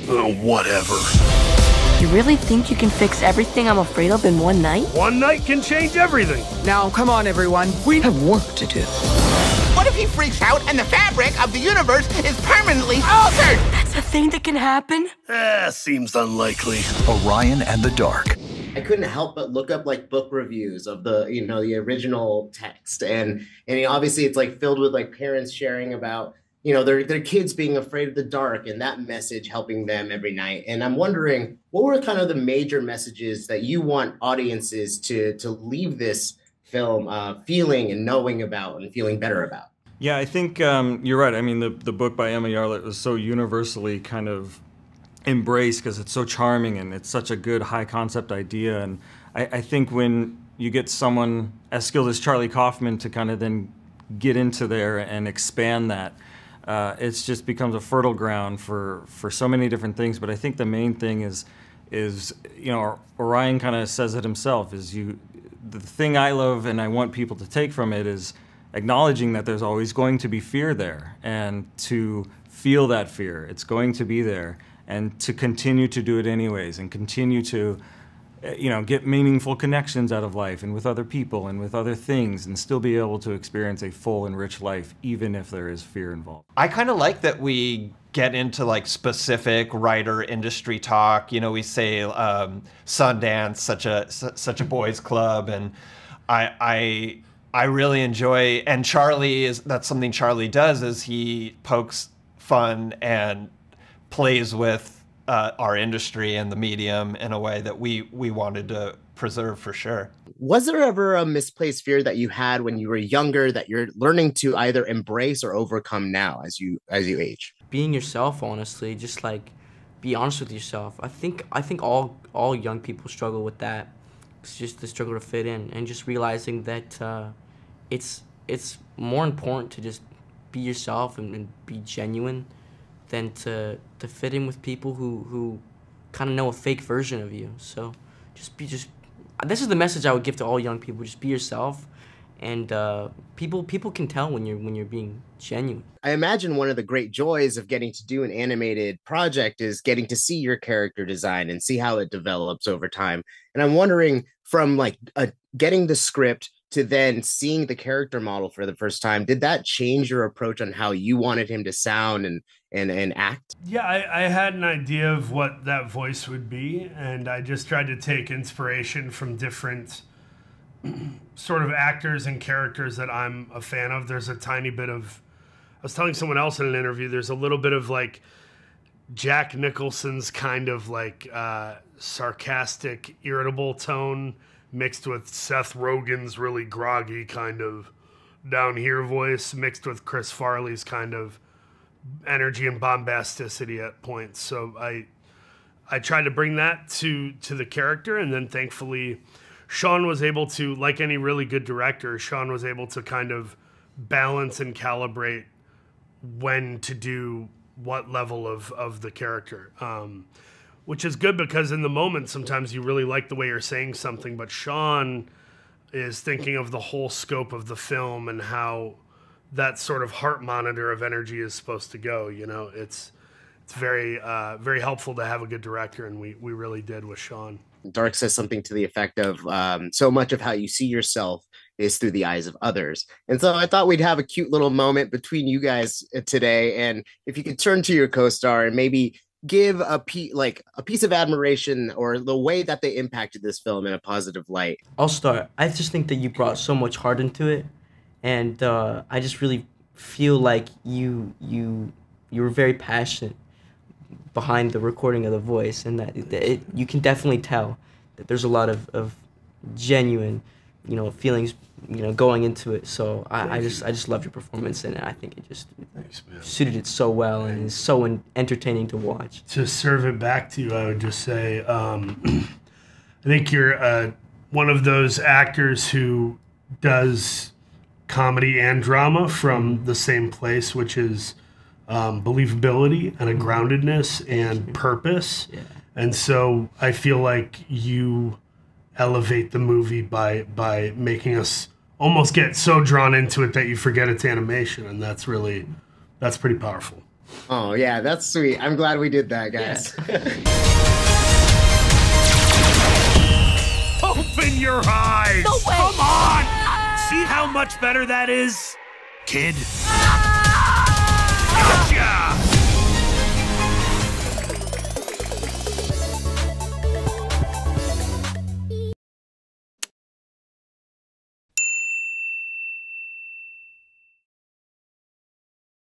Oh, whatever. You really think you can fix everything I'm afraid of in one night? One night can change everything. Now, come on, everyone. We have work to do. What if he freaks out and the fabric of the universe is permanently altered? That's a thing that can happen? Seems unlikely. Orion and the Dark. I couldn't help but look up like book reviews of the, the original text. And obviously it's like filled with like parents sharing about, their kids being afraid of the dark and that message helping them every night. And I'm wondering, what were kind of the major messages that you want audiences to leave this film feeling and knowing about and feeling better about? Yeah, I think you're right. I mean, the book by Emma Yarlett was so universally kind of embraced because it's so charming and it's such a good high concept idea. And I think when you get someone as skilled as Charlie Kaufman to kind of then get into there and expand that, it just becomes a fertile ground for so many different things. But I think the main thing is Orion kind of says it himself, the thing I love and I want people to take from it is acknowledging that there's always going to be fear there, and to feel that fear. It's going to be there, and to continue to do it anyways, and continue to get meaningful connections out of life and with other people and with other things, and still be able to experience a full and rich life even if there is fear involved. I kind of like that we get into like specific writer industry talk. We say Sundance, such a boys club, and I really enjoy, and that's something Charlie does, is he pokes fun and plays with our industry and the medium in a way that we wanted to preserve for sure. Was there ever a misplaced fear that you had when you were younger that you're learning to either embrace or overcome now as you age? Being yourself, honestly, just like be honest with yourself. I think all young people struggle with that. It's just the struggle to fit in, and just realizing that it's more important to just be yourself and be genuine than to fit in with people who kind of know a fake version of you. So this is the message I would give to all young people: just be yourself, and people can tell when you're being genuine. I imagine one of the great joys of getting to do an animated project is getting to see your character design and see how it develops over time. And I'm wondering, from like getting the script to then seeing the character model for the first time, did that change your approach on how you wanted him to sound and act? Yeah, I had an idea of what that voice would be, and I just tried to take inspiration from different sort of actors and characters that I'm a fan of. There's a tiny bit of, I was telling someone else in an interview, there's a little bit of like Jack Nicholson's kind of like sarcastic, irritable tone mixed with Seth Rogen's really groggy kind of down here voice, mixed with Chris Farley's kind of energy and bombasticity at points. So I tried to bring that to the character, and then thankfully Sean was able to, like any really good director, Sean was able to kind of balance and calibrate when to do what level of the character. Which is good, because in the moment, sometimes you really like the way you're saying something, but Sean is thinking of the whole scope of the film and how that sort of heart monitor of energy is supposed to go. It's very, very helpful to have a good director, and we really did with Sean. Dark says something to the effect of, so much of how you see yourself is through the eyes of others. And so I thought we'd have a cute little moment between you guys today. And if you could turn to your co-star and maybe give a piece of admiration or the way that they impacted this film in a positive light. I'll start. I just think that you brought so much heart into it, and I just really feel like you were very passionate behind the recording of the voice, and that you can definitely tell that there's a lot of genuine, feelings, going into it. So I just loved your performance, and I think it just suited it so well, and is so entertaining to watch. To serve it back to you, I would just say, I think you're one of those actors who does comedy and drama from the same place, which is believability and a groundedness and purpose. Yeah. And so I feel like you elevate the movie by making us almost get so drawn into it that you forget it's animation, and that's pretty powerful. Oh yeah, that's sweet. I'm glad we did that, guys. Open your eyes! No way! Come on! See how much better that is, kid? Gotcha!